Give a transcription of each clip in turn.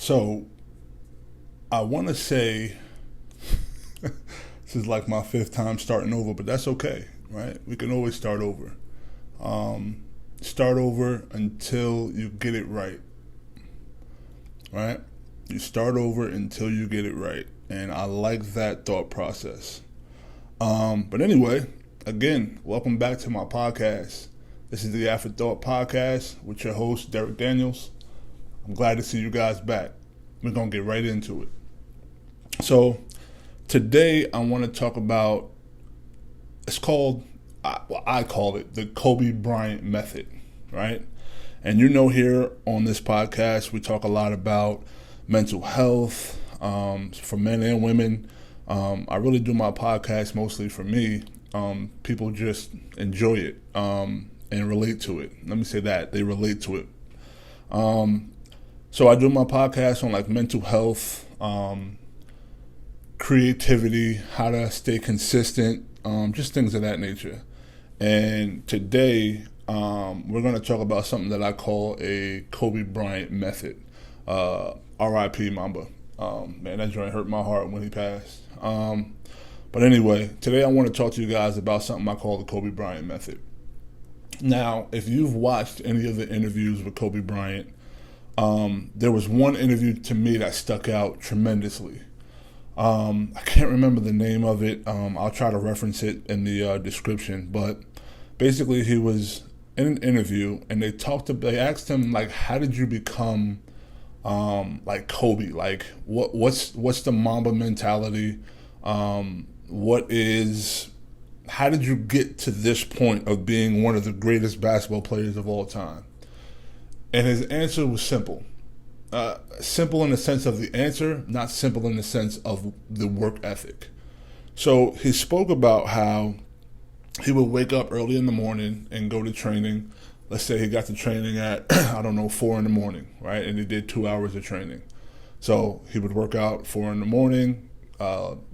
So I want to say this is like my fifth time starting over, but that's okay, right? We can always start over. Start over until you get it right, right? You start over until you get it right. And I like that thought process. But anyway, again, welcome back to my podcast. This is the Afterthought podcast with your host, Derek Daniels. I'm glad to see you guys back. We're going to get right into it. So today I want to talk about, I call it the Kobe Bryant method, right? And here on this podcast, we talk a lot about mental health for men and women. I really do my podcast mostly for me. People just enjoy it and relate to it. Let me say that. They relate to it. So I do my podcast on like mental health, creativity, how to stay consistent, just things of that nature. And today we're going to talk about something that I call a Kobe Bryant method. R.I.P. Mamba. Man, that joint hurt my heart when he passed. But anyway, today I want to talk to you guys about something I call the Kobe Bryant method. Now, if you've watched any of the interviews with Kobe Bryant, there was one interview to me that stuck out tremendously. I can't remember the name of it. I'll try to reference it in the description. But basically, he was in an interview, and they asked him, like, how did you become like Kobe? Like, what's the Mamba mentality? How did you get to this point of being one of the greatest basketball players of all time? And his answer was simple. Simple in the sense of the answer, not simple in the sense of the work ethic. So he spoke about how he would wake up early in the morning and go to training. Let's say he got to training at, 4 in the morning, right? And he did 2 hours of training. So he would work out 4 in the morning,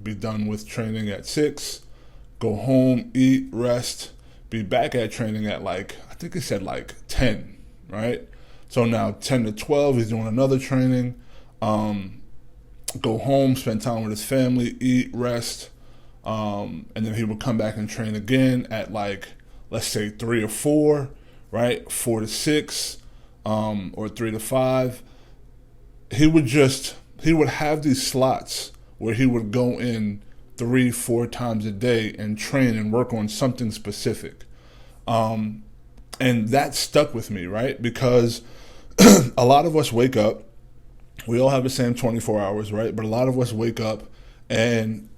be done with training at 6, go home, eat, rest, be back at training at I think he said 10, right? So now 10 to 12, he's doing another training, go home, spend time with his family, eat, rest, and then he would come back and train again at let's say 3 or 4, right? 4 to 6, or 3 to 5. He would have these slots where he would go in 3-4 times a day and train and work on something specific. And that stuck with me, right? Because a lot of us wake up, we all have the same 24 hours, right? But a lot of us wake up, and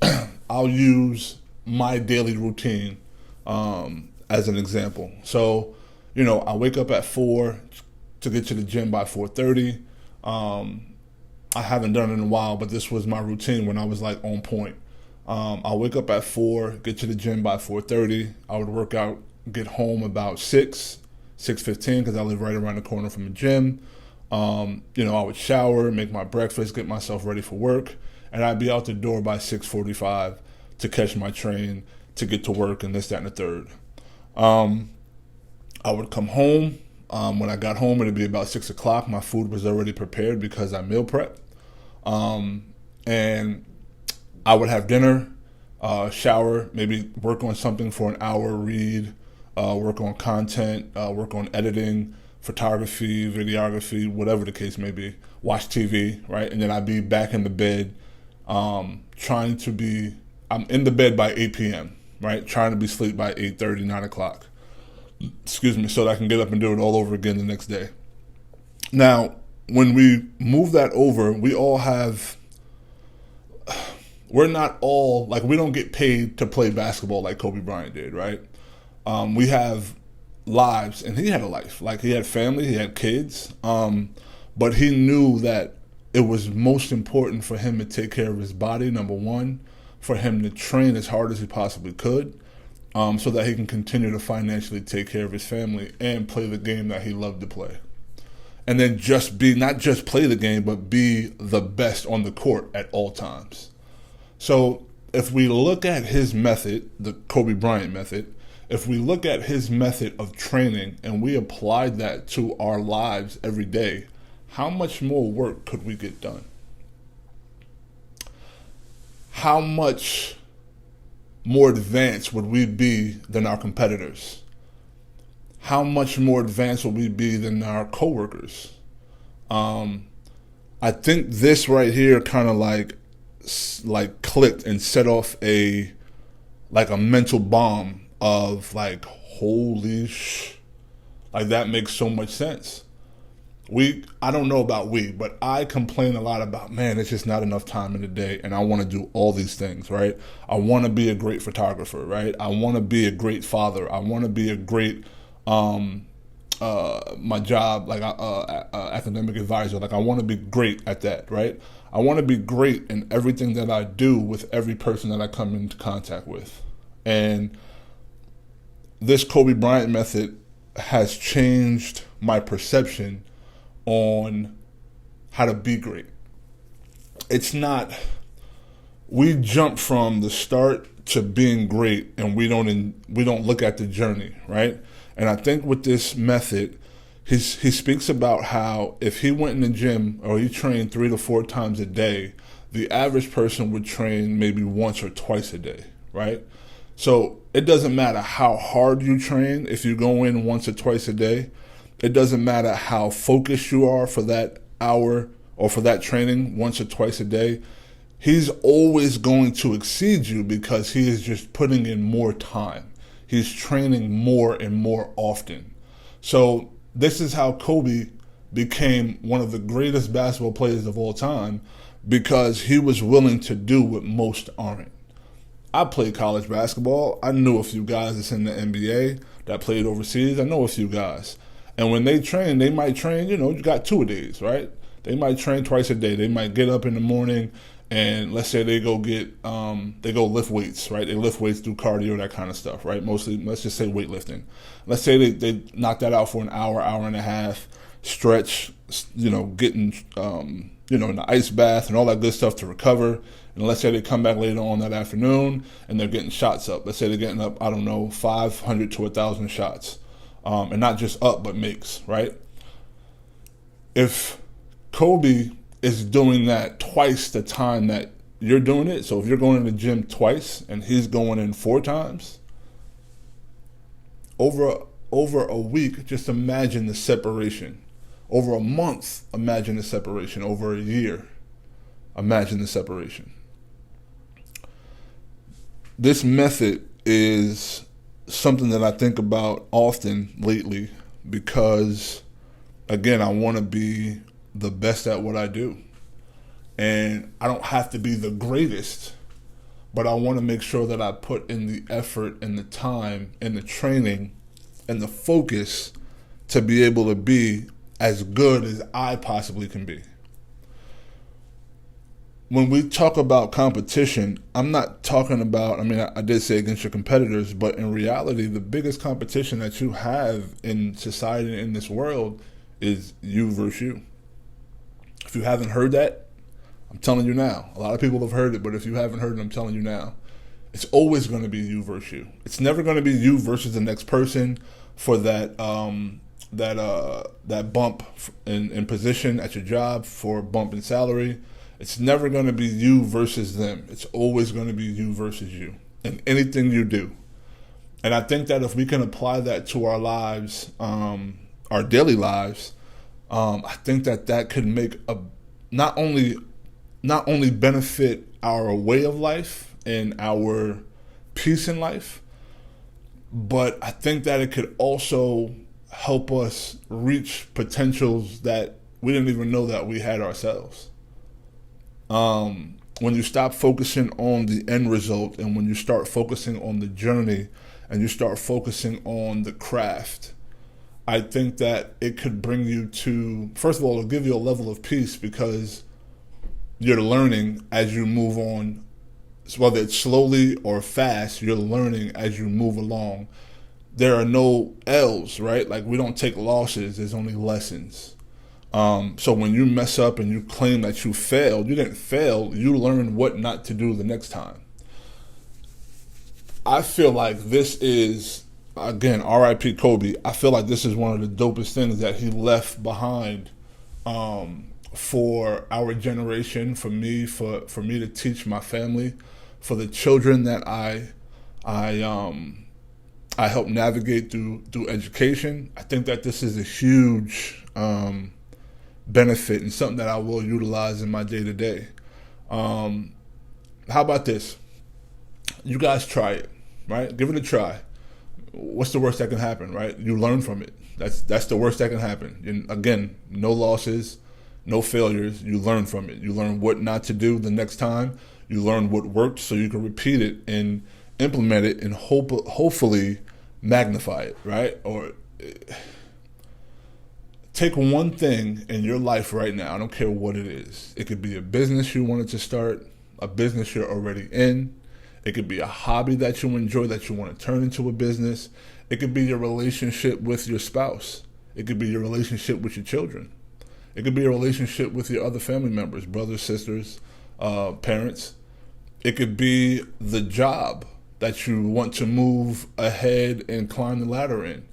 I'll use my daily routine as an example. So, I wake up at 4 to get to the gym by 4:30. I haven't done it in a while, but this was my routine when I was on point. I'll wake up at 4, get to the gym by 4:30. I would work out, get home about 6:15, because I live right around the corner from the gym. I would shower, make my breakfast, get myself ready for work, and I'd be out the door by 6:45 to catch my train to get to work and this, that, and the third. I would come home. When I got home, it'd be about 6 o'clock. My food was already prepared because I meal prep. And I would have dinner, shower, maybe work on something for an hour, read, work on content, work on editing, photography, videography, whatever the case may be, watch TV, right? And then I'd be back in the bed, I'm in the bed by 8 p.m., right? Trying to be asleep by 8:30, 9 o'clock. Excuse me, so that I can get up and do it all over again the next day. Now, when we move that over, we're not all, we don't get paid to play basketball like Kobe Bryant did, right? We have lives, and he had a life. He had family, he had kids, but he knew that it was most important for him to take care of his body, number one, for him to train as hard as he possibly could, so that he can continue to financially take care of his family and play the game that he loved to play. And then not just play the game, but be the best on the court at all times. So if we look at his method, the Kobe Bryant method, if we look at his method of training and we applied that to our lives every day, how much more work could we get done? How much more advanced would we be than our competitors? How much more advanced would we be than our coworkers? I think this right here kind of like clicked and set off a mental bomb of like, holy like that makes so much sense. I don't know about but I complain a lot about, man, it's just not enough time in the day, and I want to do all these things, right? I want to be a great photographer, right? I want to be a great father. I want to be a great, my job, like academic advisor. Like I want to be great at that, right? I want to be great in everything that I do with every person that I come into contact with. And this Kobe Bryant method has changed my perception on how to be great. It's not, we jump from the start to being great, and we don't look at the journey, right? And I think with this method, he speaks about how if he went in the gym or he trained 3 to 4 times a day, the average person would train maybe once or twice a day, right? So it doesn't matter how hard you train if you go in once or twice a day. It doesn't matter how focused you are for that hour or for that training once or twice a day. He's always going to exceed you because he is just putting in more time. He's training more and more often. So this is how Kobe became one of the greatest basketball players of all time, because he was willing to do what most aren't. I played college basketball. I knew a few guys that's in the NBA that played overseas. I know a few guys. And when they train, they might train, you got 2-a-days, right? They might train twice a day. They might get up in the morning and let's say they go lift weights, right? They lift weights, do cardio, that kind of stuff, right? Mostly, let's just say weightlifting. Let's say they knock that out for an hour, hour and a half, stretch, getting, in the ice bath and all that good stuff to recover. And let's say they come back later on that afternoon and they're getting shots up. Let's say they're getting up, 500 to 1,000 shots. And not just up, but makes, right? If Kobe is doing that twice the time that you're doing it, so if you're going to the gym twice and he's going in 4 times, over a week, just imagine the separation. Over a month, imagine the separation. Over a year, imagine the separation. This method is something that I think about often lately because, again, I want to be the best at what I do. And I don't have to be the greatest, but I want to make sure that I put in the effort and the time and the training and the focus to be able to be as good as I possibly can be. When we talk about competition, I'm not talking about, I did say against your competitors, but in reality, the biggest competition that you have in society and in this world is you versus you. If you haven't heard that, I'm telling you now. A lot of people have heard it, but if you haven't heard it, I'm telling you now. It's always going to be you versus you. It's never going to be you versus the next person for that bump in position at your job, for a bump in salary. It's never going to be you versus them. It's always going to be you versus you in anything you do. And I think that if we can apply that to our lives, our daily lives, I think that could make not only benefit our way of life and our peace in life, but I think that it could also help us reach potentials that we didn't even know that we had ourselves. When you stop focusing on the end result and when you start focusing on the journey and you start focusing on the craft, I think that it could bring you to, first of all, it'll give you a level of peace because you're learning as you move on. So whether it's slowly or fast, you're learning as you move along. There are no L's, right? Like, we don't take losses. There's only lessons. So when you mess up and you claim that you failed, you didn't fail. You learned what not to do the next time. I feel like this is, again, R.I.P. Kobe. I feel like this is one of the dopest things that he left behind for our generation, for me to teach my family, for the children that I help navigate through education. I think that this is a huge benefit and something that I will utilize in my day to day. How about this? You guys try it, right? Give it a try. What's the worst that can happen, right? You learn from it. That's the worst that can happen. And again, no losses, no failures. You learn from it. You learn what not to do the next time. You learn what worked so you can repeat it and implement it and hopefully magnify it, right? Or take one thing in your life right now. I don't care what it is. It could be a business you wanted to start, a business you're already in. It could be a hobby that you enjoy that you want to turn into a business. It could be your relationship with your spouse. It could be your relationship with your children. It could be a relationship with your other family members, brothers, sisters, parents. It could be the job that you want to move ahead and climb the ladder in.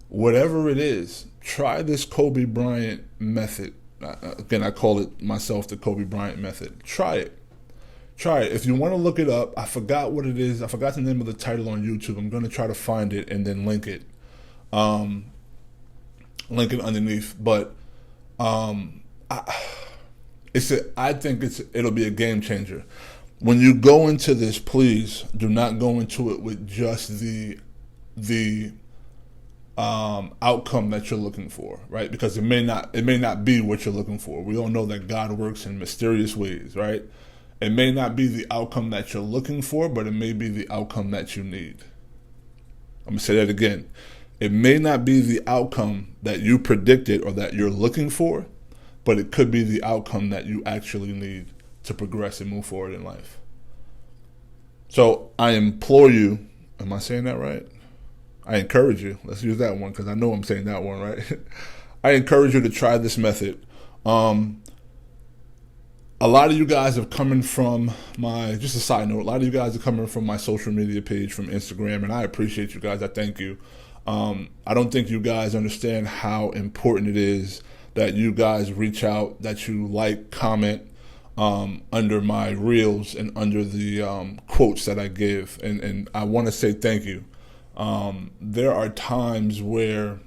Whatever it is, try this Kobe Bryant method. Again, I call it myself the Kobe Bryant method. Try it. Try it. If you want to look it up, I forgot what it is. I forgot the name of the title on YouTube. I'm going to try to find it and then link it. Link it underneath. But I think it'll be a game changer. When you go into this, please do not go into it with just the outcome that you're looking for, right? Because it may not be what you're looking for. We all know that God works in mysterious ways, right? It may not be the outcome that you're looking for, but it may be the outcome that you need. I'm going to say that again. It may not be the outcome that you predicted or that you're looking for, but it could be the outcome that you actually need to progress and move forward in life. So I implore you, am I saying that right? I encourage you, let's use that one because I know I'm saying that one right. I encourage you to try this method. A lot of you guys have coming from just a side note, a lot of you guys are coming from my social media page from Instagram, and I appreciate you guys. I thank you. I don't think you guys understand how important it is that you guys reach out, that you like, comment under my reels and under the quotes that I give. And I want to say thank you. There are times where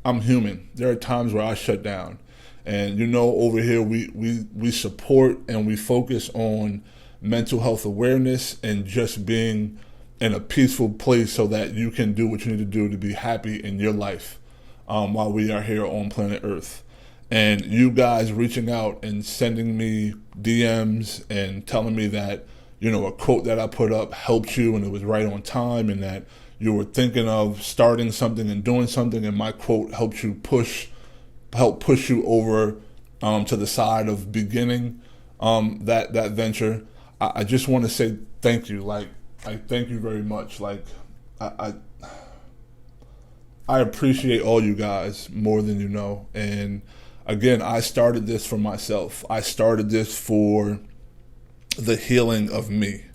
I'm human. There are times where I shut down. And over here we support and we focus on mental health awareness and just being in a peaceful place so that you can do what you need to do to be happy in your life while we are here on planet Earth. And you guys reaching out and sending me DMs and telling me that, a quote that I put up helped you and it was right on time, and that you were thinking of starting something and doing something, and my quote helped push you over to the side of beginning that venture. I just want to say thank you. Like, I thank you very much. Like, I appreciate all you guys more than you know. And again, I started this for myself. I started this for the healing of me.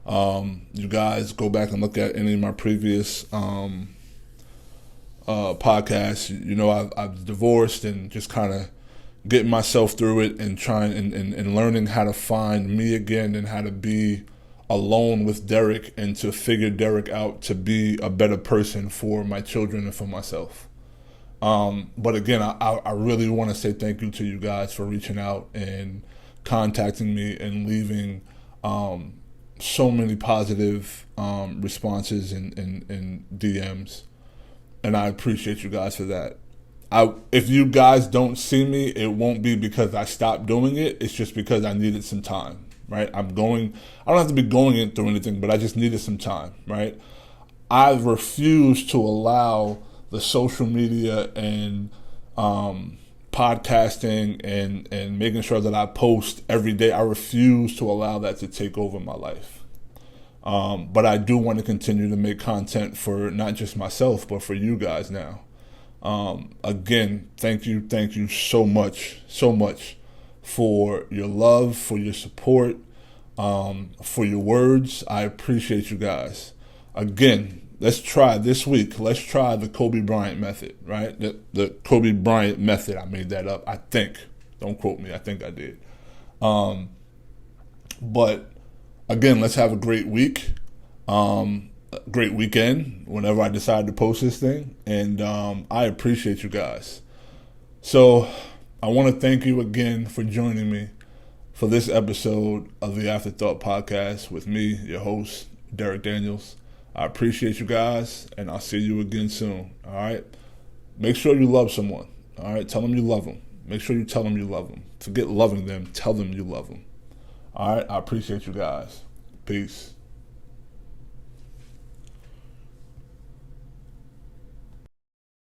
You guys go back and look at any of my previous podcasts. I've divorced and just kind of getting myself through it and trying and learning how to find me again and how to be alone with Derek and to figure Derek out to be a better person for my children and for myself. But again, I really want to say thank you to you guys for reaching out and contacting me and leaving so many positive responses and DMs. And I appreciate you guys for that. If you guys don't see me, it won't be because I stopped doing it. It's just because I needed some time, right? I don't have to be going through anything, but I just needed some time, right? I refuse to allow the social media and podcasting and making sure that I post every day. I refuse to allow that to take over my life. But I do want to continue to make content for not just myself, but for you guys now. Again, thank you so much for your love, for your support, for your words. I appreciate you guys. Again, let's try this week. Let's try the Kobe Bryant method, right? The Kobe Bryant method. I made that up. I think. Don't quote me. I think I did. But again, let's have a great week. Great weekend whenever I decide to post this thing. And I appreciate you guys. So I want to thank you again for joining me for this episode of the Afterthought podcast with me, your host, Derek Daniels. I appreciate you guys, and I'll see you again soon. All right? Make sure you love someone. All right? Tell them you love them. Make sure you tell them you love them. Forget loving them. Tell them you love them. All right? I appreciate you guys. Peace.